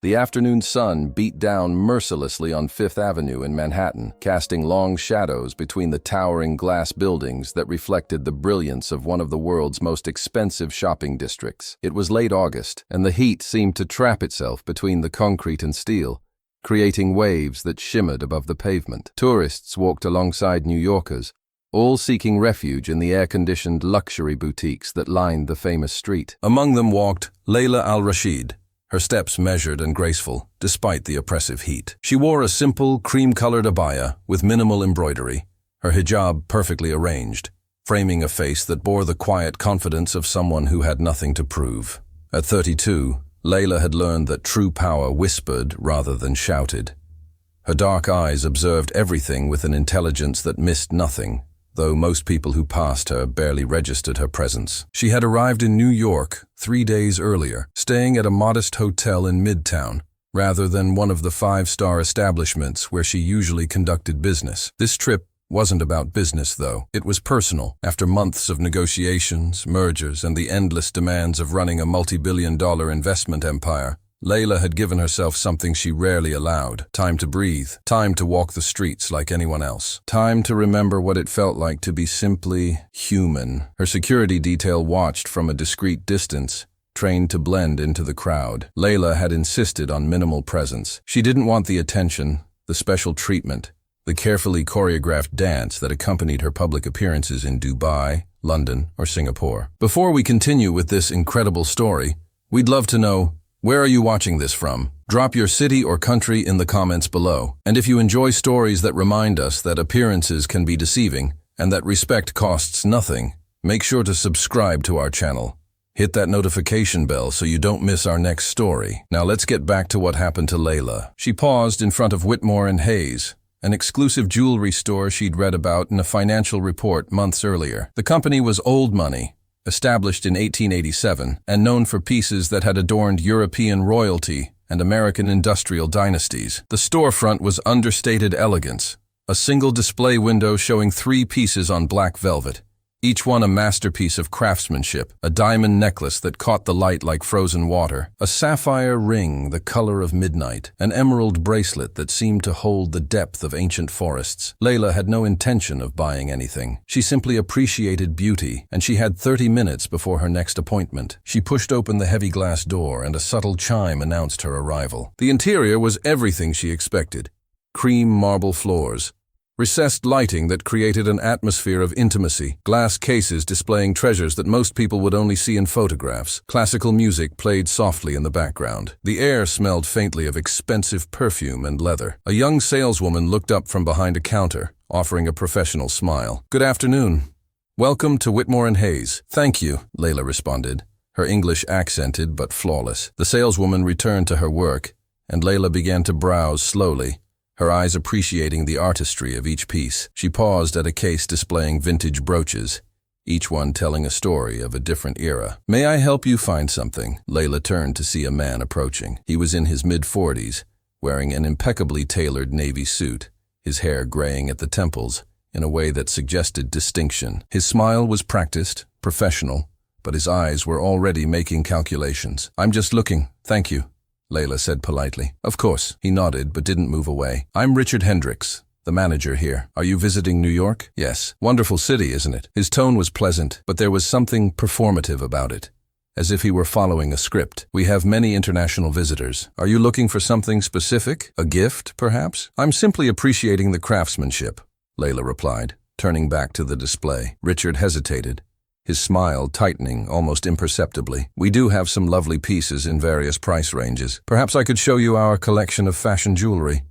The afternoon sun beat down mercilessly on Fifth Avenue in Manhattan, casting long shadows between the towering glass buildings that reflected the brilliance of one of the world's most expensive shopping districts. It was late August, and the heat seemed to trap itself between the concrete and steel, creating waves that shimmered above the pavement. Tourists walked alongside New Yorkers, all seeking refuge in the air-conditioned luxury boutiques that lined the famous street. Among them walked Layla Al-Rashid, her steps measured and graceful, despite the oppressive heat. She wore a simple, cream-colored abaya with minimal embroidery, her hijab perfectly arranged, framing a face that bore the quiet confidence of someone who had nothing to prove. At 32, Layla had learned that true power whispered rather than shouted. Her dark eyes observed everything with an intelligence that missed nothing, though most people who passed her barely registered her presence. She had arrived in New York 3 days earlier, staying at a modest hotel in Midtown, rather than one of the 5-star establishments where she usually conducted business. This trip wasn't about business, though. It was personal. After months of negotiations, mergers, and the endless demands of running a multi-billion-dollar investment empire, Layla had given herself something she rarely allowed: time to breathe, time to walk the streets like anyone else, time to remember what it felt like to be simply human. Her security detail watched from a discreet distance, trained to blend into the crowd. Layla had insisted on minimal presence. She didn't want the attention, the special treatment, the carefully choreographed dance that accompanied her public appearances in Dubai, London, or Singapore. Before we continue with this incredible story, we'd love to know, where are you watching this from? Drop your city or country in the comments below. And if you enjoy stories that remind us that appearances can be deceiving and that respect costs nothing, make sure to subscribe to our channel. Hit that notification bell so you don't miss our next story. Now let's get back to what happened to Layla. She paused in front of Whitmore Hayes, an exclusive jewelry store she'd read about in a financial report months earlier. The company was old money, established in 1887, and known for pieces that had adorned European royalty and American industrial dynasties. The storefront was understated elegance, a single display window showing 3 pieces on black velvet, each one a masterpiece of craftsmanship: a diamond necklace that caught the light like frozen water, a sapphire ring the color of midnight, an emerald bracelet that seemed to hold the depth of ancient forests. Layla had no intention of buying anything. She simply appreciated beauty, and she had 30 minutes before her next appointment. She pushed open the heavy glass door, and a subtle chime announced her arrival. The interior was everything she expected: cream marble floors, recessed lighting that created an atmosphere of intimacy, glass cases displaying treasures that most people would only see in photographs. Classical music played softly in the background. The air smelled faintly of expensive perfume and leather. A young saleswoman looked up from behind a counter, offering a professional smile. "Good afternoon. Welcome to Whitmore Hayes." "Thank you," Layla responded, her English accented but flawless. The saleswoman returned to her work, and Layla began to browse slowly, her eyes appreciating the artistry of each piece. She paused at a case displaying vintage brooches, each one telling a story of a different era. "May I help you find something?" Layla turned to see a man approaching. He was in his mid-40s, wearing an impeccably tailored navy suit, his hair graying at the temples in a way that suggested distinction. His smile was practiced, professional, but his eyes were already making calculations. "I'm just looking, thank you," Layla said politely. "Of course." He nodded but didn't move away. "I'm Richard Hendricks, the manager here. Are you visiting New York?" "Yes." "Wonderful city, isn't it?" His tone was pleasant, but there was something performative about it, as if he were following a script. "We have many international visitors. Are you looking for something specific? A gift, perhaps?" "I'm simply appreciating the craftsmanship," Layla replied, turning back to the display. Richard hesitated, his smile tightening almost imperceptibly. "We do have some lovely pieces in various price ranges. Perhaps I could show you our collection of fashion jewelry.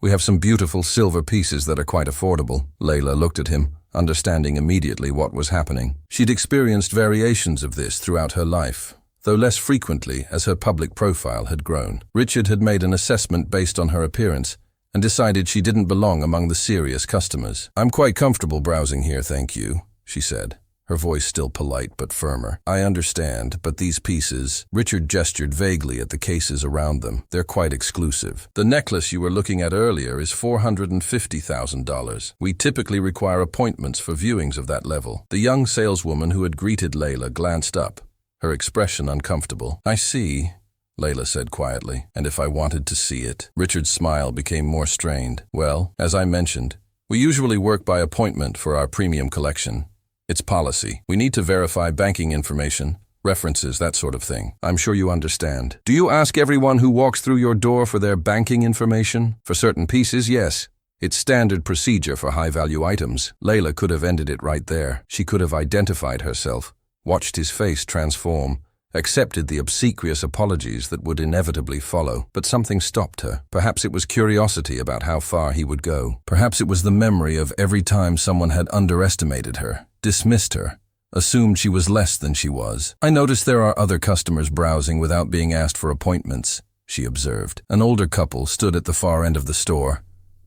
We have some beautiful silver pieces that are quite affordable." Layla looked at him, understanding immediately what was happening. She'd experienced variations of this throughout her life, though less frequently as her public profile had grown. Richard had made an assessment based on her appearance and decided she didn't belong among the serious customers. "I'm quite comfortable browsing here, thank you," she said, her voice still polite but firmer. "I understand, but these pieces—" Richard gestured vaguely at the cases around them. "They're quite exclusive. The necklace you were looking at earlier is $450,000. We typically require appointments for viewings of that level." The young saleswoman who had greeted Layla glanced up, her expression uncomfortable. "I see. Layla said quietly. And if I wanted to see it? Richard's smile became more strained. Well, as I mentioned, we usually work by appointment for our premium collection. It's policy. We need to verify banking information, references, that sort of thing. I'm sure you understand. Do you ask everyone who walks through your door for their banking information? For certain pieces, yes. It's standard procedure for high-value items. Layla could have ended it right there. She could have identified herself, watched his face transform, accepted the obsequious apologies that would inevitably follow. But something stopped her. Perhaps it was curiosity about how far he would go. Perhaps it was the memory of every time someone had underestimated her, dismissed her, assumed she was less than she was. I noticed there are other customers browsing without being asked for appointments, she observed. An older couple stood at the far end of the store,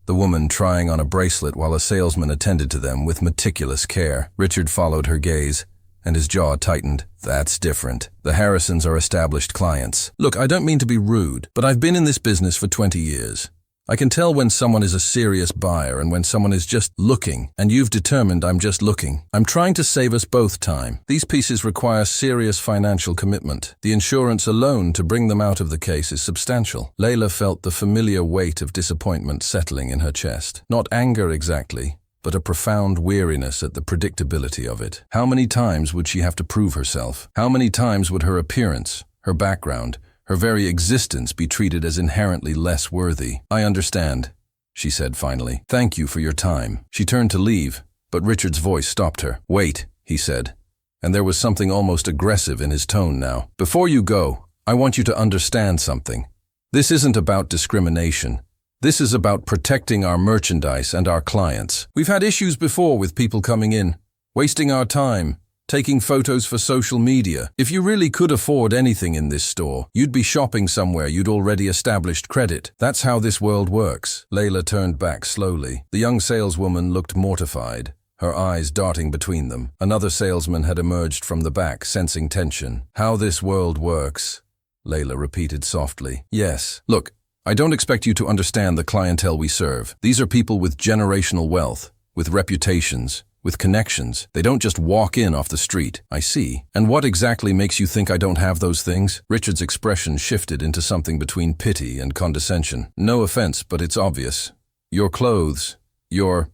the woman trying on a bracelet while a salesman attended to them with meticulous care. Richard followed her gaze, and his jaw tightened. That's different. The Harrisons are established clients. Look, I don't mean to be rude, but I've been in this business for 20 years. I can tell when someone is a serious buyer and when someone is just looking, and you've determined I'm just looking. I'm trying to save us both time. These pieces require serious financial commitment. The insurance alone to bring them out of the case is substantial. Layla felt the familiar weight of disappointment settling in her chest. Not anger exactly, but a profound weariness at the predictability of it. How many times would she have to prove herself? How many times would her appearance, her background, her very existence be treated as inherently less worthy? I understand, she said finally. Thank you for your time. She turned to leave, but Richard's voice stopped her. Wait, he said, and there was something almost aggressive in his tone now. Before you go, I want you to understand something. This isn't about discrimination. This is about protecting our merchandise and our clients. We've had issues before with people coming in, wasting our time, taking photos for social media. If you really could afford anything in this store, you'd be shopping somewhere you'd already established credit. That's how this world works. Layla turned back slowly. The young saleswoman looked mortified, her eyes darting between them. Another salesman had emerged from the back, sensing tension. How this world works, Layla repeated softly. Yes. Look, I don't expect you to understand the clientele we serve. These are people with generational wealth, with reputations, with connections. They don't just walk in off the street. I see. And what exactly makes you think I don't have those things? Richard's expression shifted into something between pity and condescension. No offense, but it's obvious. Your clothes,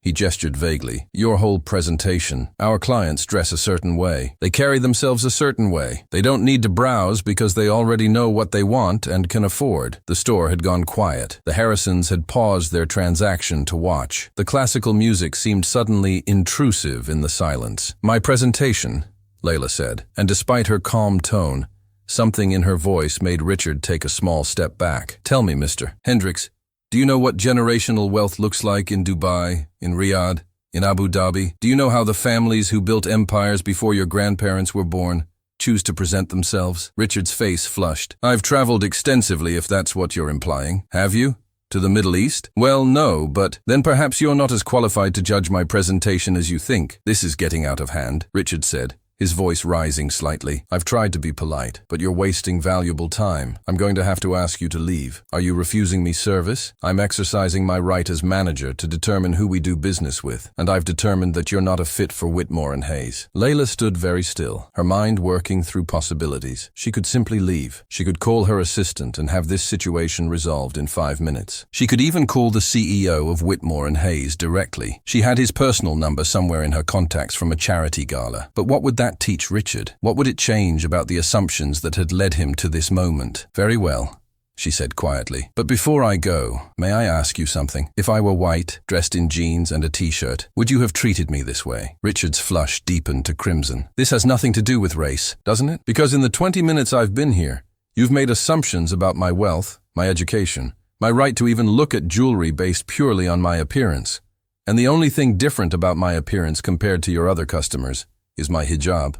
he gestured vaguely, your whole presentation. Our clients dress a certain way. They carry themselves a certain way. They don't need to browse because they already know what they want and can afford. The store had gone quiet. The Harrisons had paused their transaction to watch. The classical music seemed suddenly intrusive in the silence. My presentation, Layla said, and despite her calm tone, something in her voice made Richard take a small step back. Tell me, Mr. Hendricks, do you know what generational wealth looks like in Dubai, in Riyadh, in Abu Dhabi? Do you know how the families who built empires before your grandparents were born choose to present themselves? Richard's face flushed. I've traveled extensively, if that's what you're implying. Have you? To the Middle East? Well, no, but then perhaps you're not as qualified to judge my presentation as you think. This is getting out of hand, Richard said, his voice rising slightly. I've tried to be polite, but you're wasting valuable time. I'm going to have to ask you to leave. Are you refusing me service? I'm exercising my right as manager to determine who we do business with, and I've determined that you're not a fit for Whitmore Hayes. Layla stood very still, her mind working through possibilities. She could simply leave. She could call her assistant and have this situation resolved in 5 minutes. She could even call the CEO of Whitmore Hayes directly. She had his personal number somewhere in her contacts from a charity gala. But what would that teach Richard? What would it change about the assumptions that had led him to this moment? Very well, she said quietly. But before I go, may I ask you something? If I were white, dressed in jeans and a t-shirt, would you have treated me this way? Richard's flush deepened to crimson. This has nothing to do with race, doesn't it? Because in the 20 minutes I've been here, you've made assumptions about my wealth, my education, my right to even look at jewelry based purely on my appearance. And the only thing different about my appearance compared to your other customers is my hijab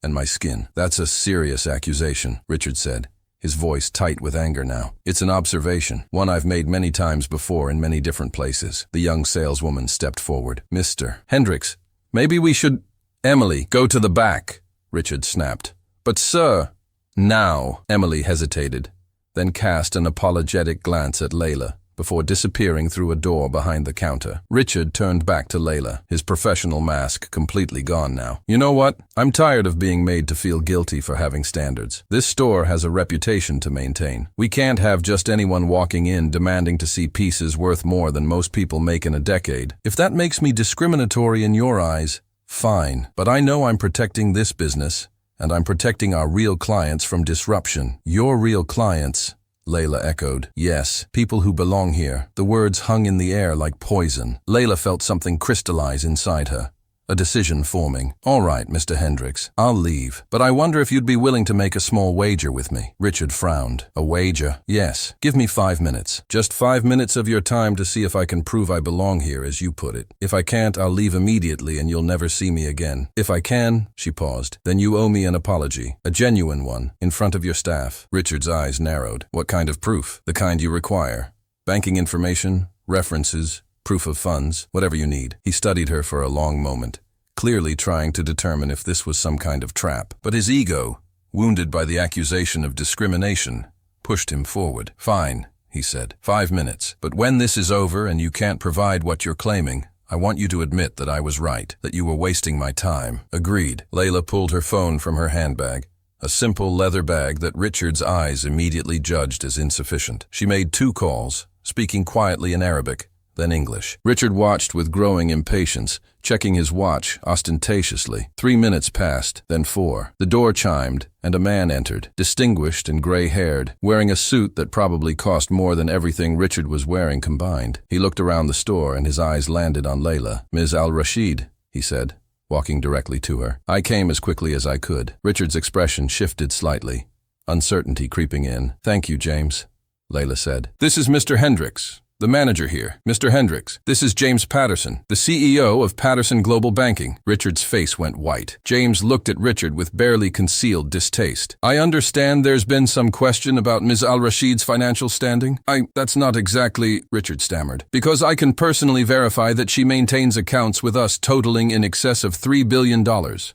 and my skin. That's a serious accusation, Richard said, his voice tight with anger now. It's an observation, one I've made many times before in many different places. The young saleswoman stepped forward. Mr. Hendricks, maybe we should… Emily, go to the back, Richard snapped. But sir… Now, Emily hesitated, then cast an apologetic glance at Layla, before disappearing through a door behind the counter. Richard turned back to Layla, his professional mask completely gone now. You know what? I'm tired of being made to feel guilty for having standards. This store has a reputation to maintain. We can't have just anyone walking in demanding to see pieces worth more than most people make in a decade. If that makes me discriminatory in your eyes, fine. But I know I'm protecting this business, and I'm protecting our real clients from disruption. Your real clients, Layla echoed. Yes, people who belong here. The words hung in the air like poison. Layla felt something crystallize inside her. A decision forming. All right, Mr. Hendricks, I'll leave, but I wonder if you'd be willing to make a small wager with me. Richard frowned. A wager? Yes. Give me 5 minutes. Just 5 minutes of your time to see if I can prove I belong here, as you put it. If I can't, I'll leave immediately and you'll never see me again. If I can, she paused, then you owe me an apology. A genuine one, in front of your staff. Richard's eyes narrowed. What kind of proof? The kind you require. Banking information, references, proof of funds, whatever you need. He studied her for a long moment, clearly trying to determine if this was some kind of trap. But his ego, wounded by the accusation of discrimination, pushed him forward. Fine, he said. 5 minutes. But when this is over and you can't provide what you're claiming, I want you to admit that I was right, that you were wasting my time. Agreed. Layla pulled her phone from her handbag, a simple leather bag that Richard's eyes immediately judged as insufficient. She made 2 calls, speaking quietly in Arabic, then English. Richard watched with growing impatience, checking his watch ostentatiously. 3 minutes passed, then 4. The door chimed, and a man entered, distinguished and gray-haired, wearing a suit that probably cost more than everything Richard was wearing combined. He looked around the store, and his eyes landed on Layla. Ms. Al-Rashid, he said, walking directly to her. I came as quickly as I could. Richard's expression shifted slightly, uncertainty creeping in. Thank you, James, Layla said. This is Mr. Hendricks, the manager here. Mr. Hendricks, this is James Patterson, the CEO of Patterson Global Banking. Richard's face went white. James looked at Richard with barely concealed distaste. I understand there's been some question about Ms. Al-Rashid's financial standing. That's not exactly, Richard stammered, because I can personally verify that she maintains accounts with us totaling in excess of $3 billion.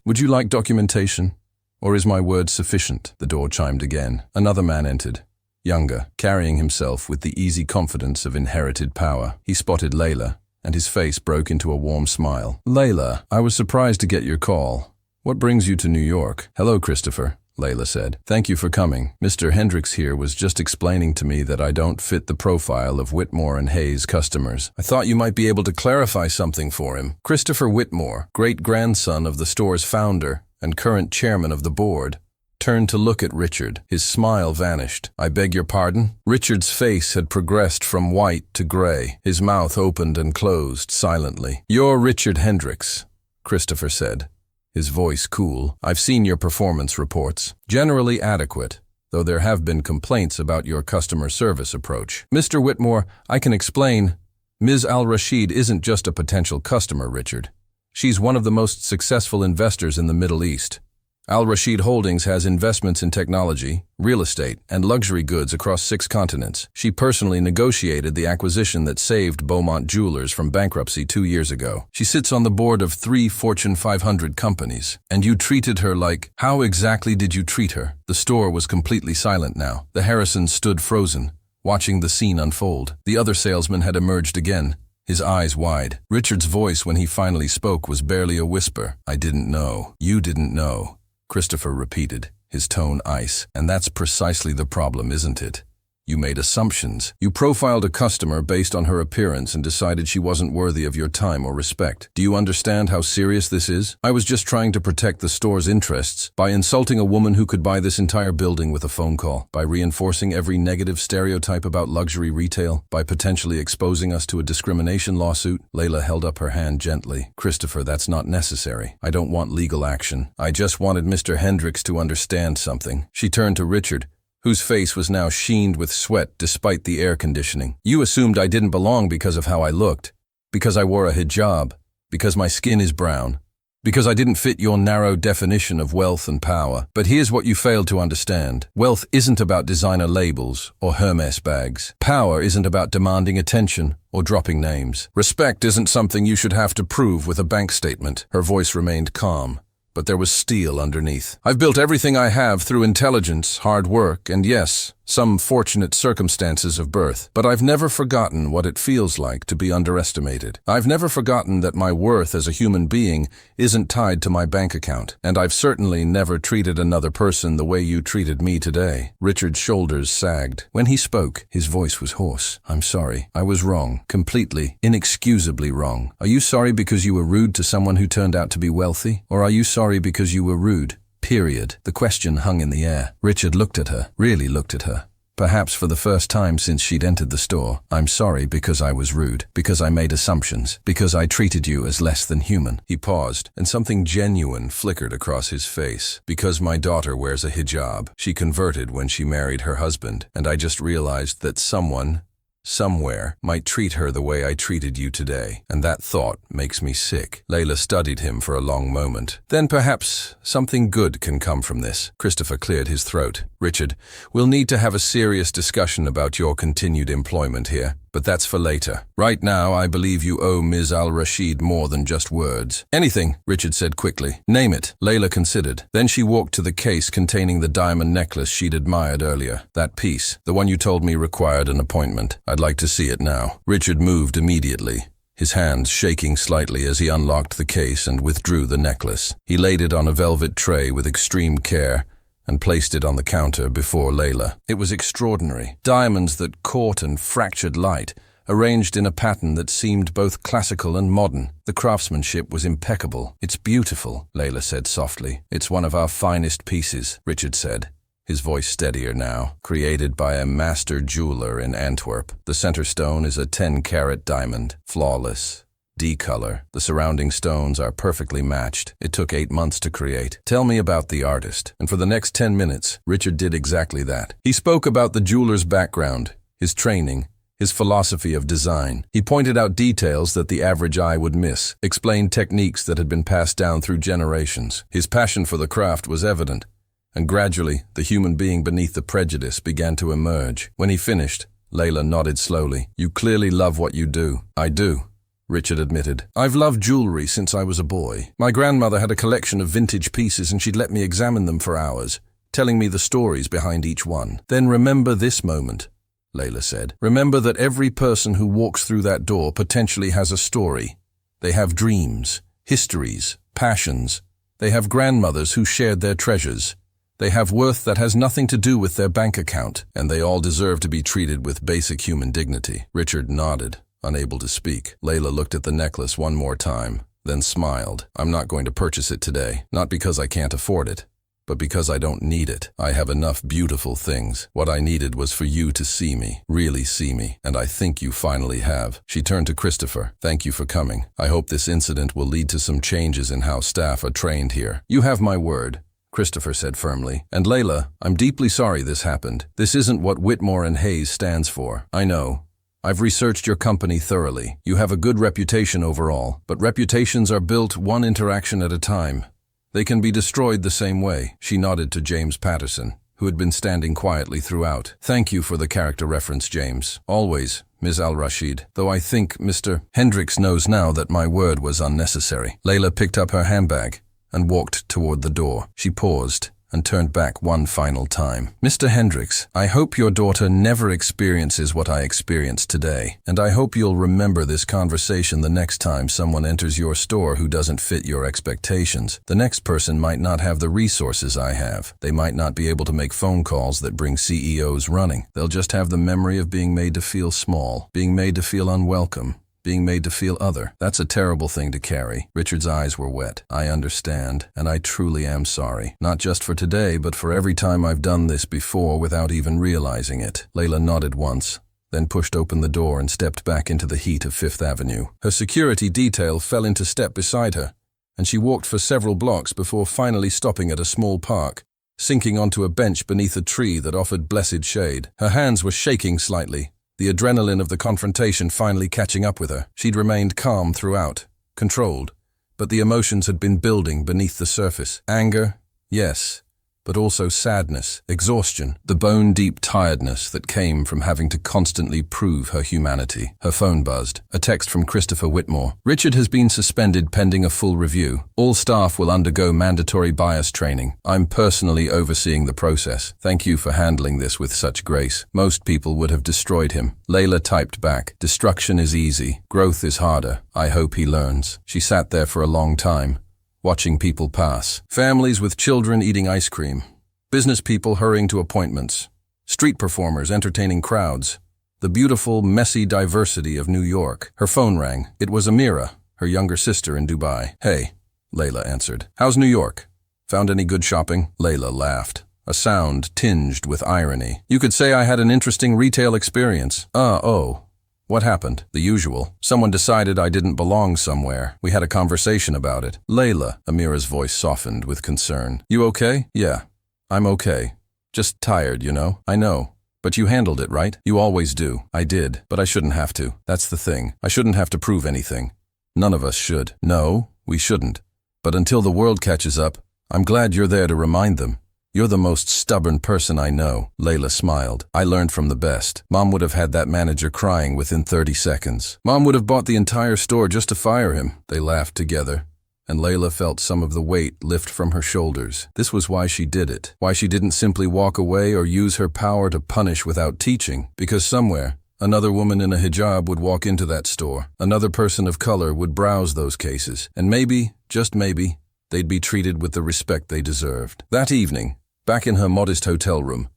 Would you like documentation? Or is my word sufficient? The door chimed again. Another man entered, younger, carrying himself with the easy confidence of inherited power. He spotted Layla, and his face broke into a warm smile. Layla, I was surprised to get your call. What brings you to New York? Hello, Christopher, Layla said. Thank you for coming. Mr. Hendricks here was just explaining to me that I don't fit the profile of Whitmore and Hayes customers. I thought you might be able to clarify something for him. Christopher Whitmore, great-grandson of the store's founder and current chairman of the board, turned to look at Richard. His smile vanished. I beg your pardon? Richard's face had progressed from white to gray. His mouth opened and closed silently. You're Richard Hendricks, Christopher said, his voice cool. I've seen your performance reports. Generally adequate, though there have been complaints about your customer service approach. Mr. Whitmore, I can explain. Ms. Al-Rashid isn't just a potential customer, Richard. She's one of the most successful investors in the Middle East. Al-Rashid Holdings has investments in technology, real estate, and luxury goods across 6 continents. She personally negotiated the acquisition that saved Beaumont Jewelers from bankruptcy 2 years ago. She sits on the board of 3 Fortune 500 companies. And you treated her like... How exactly did you treat her? The store was completely silent now. The Harrisons stood frozen, watching the scene unfold. The other salesman had emerged again, his eyes wide. Richard's voice when he finally spoke was barely a whisper. I didn't know. You didn't know, Christopher repeated, his tone ice. And that's precisely the problem, isn't it? You made assumptions. You profiled a customer based on her appearance and decided she wasn't worthy of your time or respect. Do you understand how serious this is? I was just trying to protect the store's interests by insulting a woman who could buy this entire building with a phone call, by reinforcing every negative stereotype about luxury retail, by potentially exposing us to a discrimination lawsuit. Layla held up her hand gently. Christopher, that's not necessary. I don't want legal action. I just wanted Mr. Hendricks to understand something. She turned to Richard, whose face was now sheened with sweat despite the air conditioning. You assumed I didn't belong because of how I looked, because I wore a hijab, because my skin is brown, because I didn't fit your narrow definition of wealth and power. But here's what you failed to understand. Wealth isn't about designer labels or Hermes bags. Power isn't about demanding attention or dropping names. Respect isn't something you should have to prove with a bank statement. Her voice remained calm, but there was steel underneath. I've built everything I have through intelligence, hard work, and yes, some fortunate circumstances of birth, but I've never forgotten what it feels like to be underestimated. I've never forgotten that my worth as a human being isn't tied to my bank account, and I've certainly never treated another person the way you treated me today." Richard's shoulders sagged. When he spoke, his voice was hoarse. "I'm sorry. I was wrong. Completely, inexcusably wrong. Are you sorry because you were rude to someone who turned out to be wealthy? Or are you sorry because you were rude? Period." The question hung in the air. Richard looked at her, really looked at her. Perhaps for the first time since she'd entered the store. "I'm sorry because I was rude, because I made assumptions, because I treated you as less than human." He paused, and something genuine flickered across his face. "Because my daughter wears a hijab. She converted when she married her husband, and I just realized that someone, somewhere, might treat her the way I treated you today, and that thought makes me sick." Layla studied him for a long moment. "Then perhaps something good can come from this." Christopher cleared his throat. "Richard, we'll need to have a serious discussion about your continued employment here, but that's for later. Right now, I believe you owe Ms. Al-Rashid more than just words." "Anything," Richard said quickly. "Name it." Layla considered. Then she walked to the case containing the diamond necklace she'd admired earlier. "That piece, the one you told me required an appointment. I'd like to see it now." Richard moved immediately, his hands shaking slightly as he unlocked the case and withdrew the necklace. He laid it on a velvet tray with extreme care and placed it on the counter before Layla. It was extraordinary. Diamonds that caught and fractured light, arranged in a pattern that seemed both classical and modern. The craftsmanship was impeccable. "It's beautiful," Layla said softly. "It's one of our finest pieces," Richard said, his voice steadier now. "Created by a master jeweler in Antwerp. The center stone is a 10-carat diamond, flawless. D-color. The surrounding stones are perfectly matched. It took 8 months to create. Tell me about the artist." And for the next 10 minutes, Richard did exactly that. He spoke about the jeweler's background, his training, his philosophy of design. He pointed out details that the average eye would miss, explained techniques that had been passed down through generations. His passion for the craft was evident, and gradually, the human being beneath the prejudice began to emerge. When he finished, Layla nodded slowly. "You clearly love what you do." "I do," Richard admitted. "I've loved jewelry since I was a boy. My grandmother had a collection of vintage pieces and she'd let me examine them for hours, telling me the stories behind each one. Then remember this moment," Layla said. "Remember that every person who walks through that door potentially has a story. They have dreams, histories, passions. They have grandmothers who shared their treasures. They have worth that has nothing to do with their bank account, and they all deserve to be treated with basic human dignity." Richard nodded, unable to speak. Layla looked at the necklace one more time, then smiled. "I'm not going to purchase it today, not because I can't afford it, but because I don't need it. I have enough beautiful things. What I needed was for you to see me, really see me, and I think you finally have." She turned to Christopher. "Thank you for coming. I hope this incident will lead to some changes in how staff are trained here." "You have my word," Christopher said firmly. "And Layla, I'm deeply sorry this happened. This isn't what Whitmore and Hayes stands for. I know. I've researched your company thoroughly. You have a good reputation overall, but reputations are built one interaction at a time. They can be destroyed the same way." She nodded to James Patterson, who had been standing quietly throughout. "Thank you for the character reference, James. Always, Ms. Al-Rashid, though I think Mr. Hendricks knows now that my word was unnecessary." Layla picked up her handbag and walked toward the door. She paused and turned back one final time. "Mr. Hendricks, I hope your daughter never experiences what I experienced today, and I hope you'll remember this conversation the next time someone enters your store who doesn't fit your expectations. The next person might not have the resources I have. They might not be able to make phone calls that bring CEOs running. They'll just have the memory of being made to feel small, being made to feel unwelcome, being made to feel other. That's a terrible thing to carry." Richard's eyes were wet. "I understand, and I truly am sorry. Not just for today, but for every time I've done this before without even realizing it." Layla nodded once, then pushed open the door and stepped back into the heat of Fifth Avenue. Her security detail fell into step beside her, and she walked for several blocks before finally stopping at a small park, sinking onto a bench beneath a tree that offered blessed shade. Her hands were shaking slightly, the adrenaline of the confrontation finally catching up with her. She'd remained calm throughout, controlled, but the emotions had been building beneath the surface. Anger, yes, but also sadness, exhaustion, the bone-deep tiredness that came from having to constantly prove her humanity. Her phone buzzed. A text from Christopher Whitmore. Richard has been suspended pending a full review. All staff will undergo mandatory bias training. I'm personally overseeing the process. Thank you for handling this with such grace. Most people would have destroyed him. Layla typed back. Destruction is easy. Growth is harder. I hope he learns. She sat there for a long time, watching people pass. Families with children eating ice cream. Business people hurrying to appointments. Street performers entertaining crowds. The beautiful, messy diversity of New York. Her phone rang. It was Amira, her younger sister in Dubai. Hey, Layla answered. How's New York? Found any good shopping? Layla laughed, a sound tinged with irony. You could say I had an interesting retail experience. Oh. What happened? The usual. Someone decided I didn't belong somewhere. We had a conversation about it. Layla, Amira's voice softened with concern. You okay? Yeah, I'm okay. Just tired, you know? I know. But you handled it, right? You always do. I did, but I shouldn't have to. That's the thing. I shouldn't have to prove anything. None of us should. No, we shouldn't. But until the world catches up, I'm glad you're there to remind them. You're the most stubborn person I know. Layla smiled. I learned from the best. Mom would have had that manager crying within 30 seconds. Mom would have bought the entire store just to fire him. They laughed together, and Layla felt some of the weight lift from her shoulders. This was why she did it. Why she didn't simply walk away or use her power to punish without teaching. Because somewhere, another woman in a hijab would walk into that store. Another person of color would browse those cases. And maybe, just maybe, they'd be treated with the respect they deserved. That evening, back in her modest hotel room,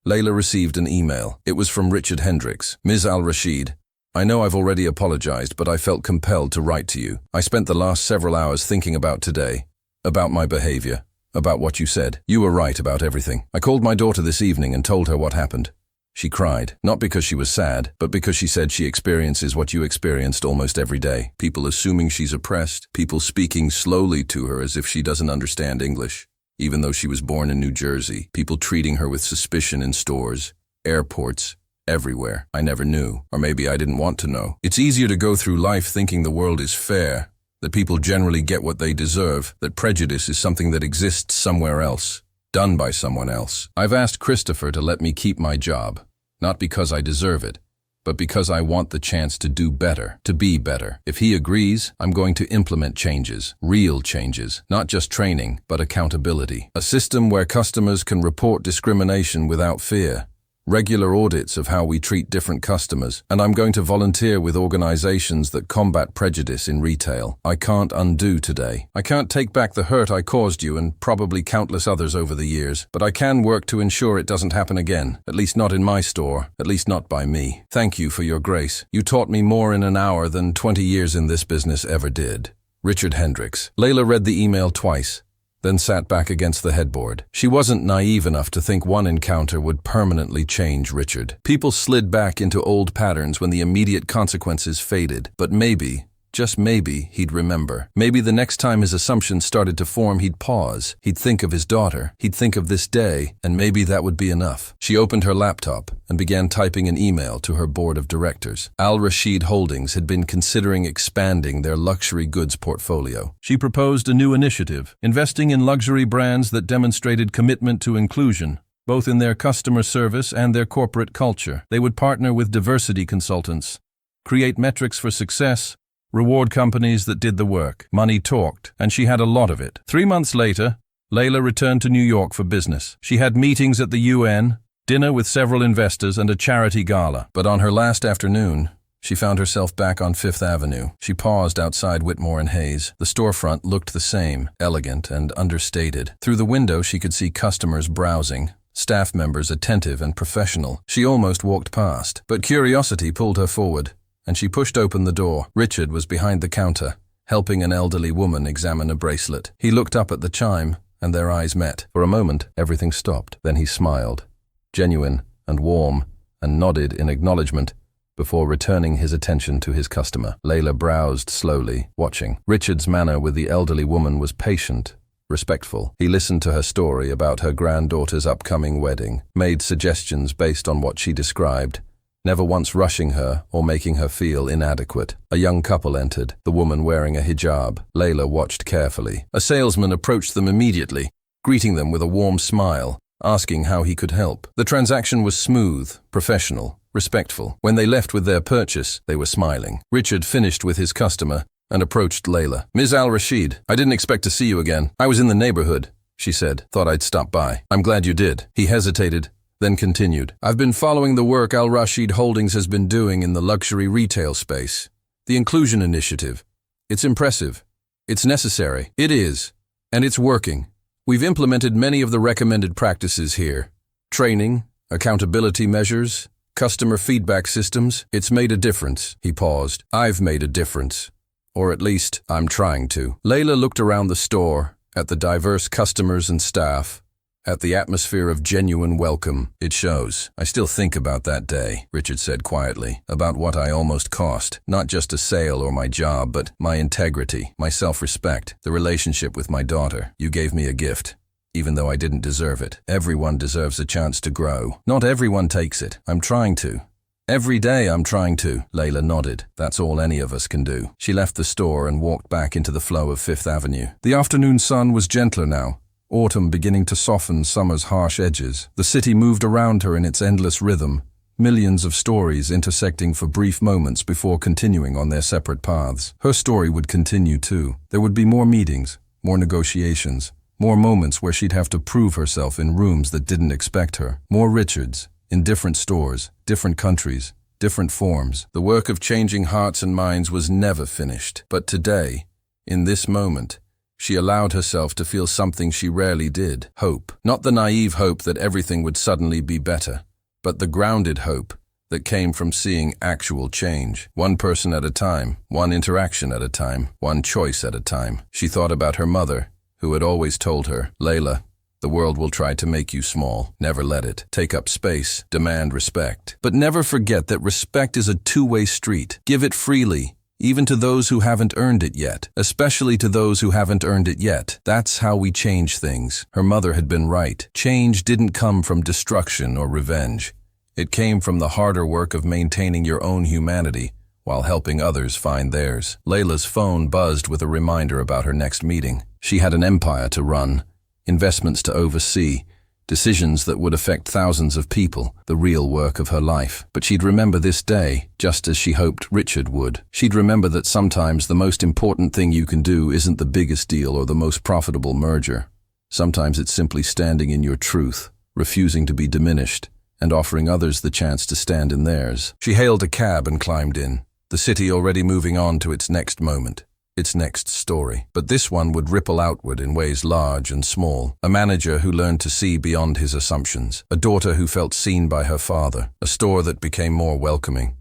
Layla received an email. It was from Richard Hendricks. Ms. Al-Rashid, I know I've already apologized, but I felt compelled to write to you. I spent the last several hours thinking about today, about my behavior, about what you said. You were right about everything. I called my daughter this evening and told her what happened. She cried, not because she was sad, but because she said she experiences what you experienced almost every day. People assuming she's oppressed, people speaking slowly to her as if she doesn't understand English. Even though she was born in New Jersey, people treating her with suspicion in stores, airports, everywhere. I never knew, or maybe I didn't want to know. It's easier to go through life thinking the world is fair, that people generally get what they deserve, that prejudice is something that exists somewhere else, done by someone else. I've asked Christopher to let me keep my job, not because I deserve it, but because I want the chance to do better, to be better. If he agrees, I'm going to implement changes, real changes, not just training, but accountability. A system where customers can report discrimination without fear. Regular audits of how we treat different customers, and I'm going to volunteer with organizations that combat prejudice in retail. I can't undo today. I can't take back the hurt I caused you and probably countless others over the years, but I can work to ensure it doesn't happen again, at least not in my store, at least not by me. Thank you for your grace. You taught me more in an hour than 20 years in this business ever did. Richard Hendricks. Layla read the email twice, then sat back against the headboard. She wasn't naive enough to think one encounter would permanently change Richard. People slid back into old patterns when the immediate consequences faded, but maybe, just maybe, he'd remember. Maybe the next time his assumptions started to form, he'd pause. He'd think of his daughter. He'd think of this day, and maybe that would be enough. She opened her laptop and began typing an email to her board of directors. Al-Rashid Holdings had been considering expanding their luxury goods portfolio. She proposed a new initiative, investing in luxury brands that demonstrated commitment to inclusion, both in their customer service and their corporate culture. They would partner with diversity consultants, create metrics for success, reward companies that did the work. Money talked, and she had a lot of it. 3 months later, Layla returned to New York for business. She had meetings at the UN, dinner with several investors, and a charity gala. But on her last afternoon, she found herself back on Fifth Avenue. She paused outside Whitmore Hayes. The storefront looked the same, elegant and understated. Through the window, she could see customers browsing, staff members attentive and professional. She almost walked past, but curiosity pulled her forward, and she pushed open the door. Richard was behind the counter, helping an elderly woman examine a bracelet. He looked up at the chime, and their eyes met. For a moment, everything stopped. Then he smiled, genuine and warm, and nodded in acknowledgement before returning his attention to his customer. Layla browsed slowly, watching. Richard's manner with the elderly woman was patient, respectful. He listened to her story about her granddaughter's upcoming wedding, made suggestions based on what she described, never once rushing her or making her feel inadequate. A young couple entered, the woman wearing a hijab. Layla watched carefully. A salesman approached them immediately. greeting them with a warm smile, asking how he could help. The transaction was smooth, professional, respectful. When they left with their purchase, they were smiling. Richard finished with his customer and approached Layla. "Ms. Al-Rashid, I didn't expect to see you again. I was in the neighborhood," she said. "Thought I'd stop by." "I'm glad you did." He hesitated, then continued. "I've been following the work Al-Rashid Holdings has been doing in the luxury retail space. The Inclusion Initiative. It's impressive. It's necessary. It is. And it's working. We've implemented many of the recommended practices here. Training, accountability measures, customer feedback systems. It's made a difference." He paused. "I've made a difference. Or at least, I'm trying to." Layla looked around the store, at the diverse customers and staff, at the atmosphere of genuine welcome. "It shows. I still think about that day," Richard said quietly, "about what I almost cost. Not just a sale or my job, but my integrity, my self-respect, the relationship with my daughter. You gave me a gift, even though I didn't deserve it. Everyone deserves a chance to grow. Not everyone takes it. I'm trying to. Every day I'm trying to." Layla nodded. "That's all any of us can do." She left the store and walked back into the flow of Fifth Avenue. The afternoon sun was gentler now, autumn beginning to soften summer's harsh edges. The city moved around her in its endless rhythm, millions of stories intersecting for brief moments before continuing on their separate paths. Her story would continue too. There would be more meetings, more negotiations, more moments where she'd have to prove herself in rooms that didn't expect her. More Richards, in different stores, different countries, different forms. The work of changing hearts and minds was never finished. But today, in this moment, she allowed herself to feel something she rarely did. Hope. Not the naive hope that everything would suddenly be better, but the grounded hope that came from seeing actual change. One person at a time, one interaction at a time, one choice at a time. She thought about her mother, who had always told her, "Layla, the world will try to make you small. Never let it. Take up space. Demand respect. But never forget that respect is a two-way street. Give it freely, even to those who haven't earned it yet, especially to those who haven't earned it yet. That's how we change things." Her mother had been right. Change didn't come from destruction or revenge. It came from the harder work of maintaining your own humanity while helping others find theirs. Layla's phone buzzed with a reminder about her next meeting. She had an empire to run, investments to oversee, decisions that would affect thousands of people, the real work of her life. But she'd remember this day, just as she hoped Richard would. She'd remember that sometimes the most important thing you can do isn't the biggest deal or the most profitable merger. Sometimes it's simply standing in your truth, refusing to be diminished, and offering others the chance to stand in theirs. She hailed a cab and climbed in, the city already moving on to its next moment, its next story. But this one would ripple outward in ways large and small. A manager who learned to see beyond his assumptions. A daughter who felt seen by her father. A store that became more welcoming.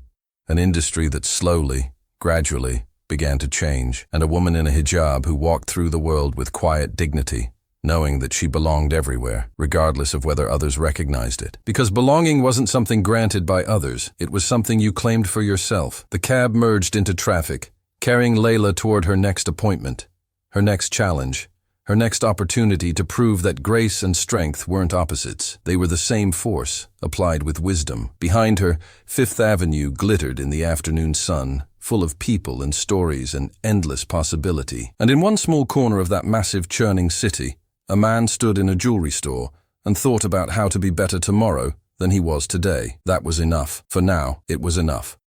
An industry that slowly, gradually, began to change. And a woman in a hijab who walked through the world with quiet dignity, knowing that she belonged everywhere, regardless of whether others recognized it. Because belonging wasn't something granted by others, it was something you claimed for yourself. The cab merged into traffic, carrying Layla toward her next appointment, her next challenge, her next opportunity to prove that grace and strength weren't opposites. They were the same force, applied with wisdom. Behind her, Fifth Avenue glittered in the afternoon sun, full of people and stories and endless possibility. And in one small corner of that massive churning city, a man stood in a jewelry store and thought about how to be better tomorrow than he was today. That was enough. For now, it was enough.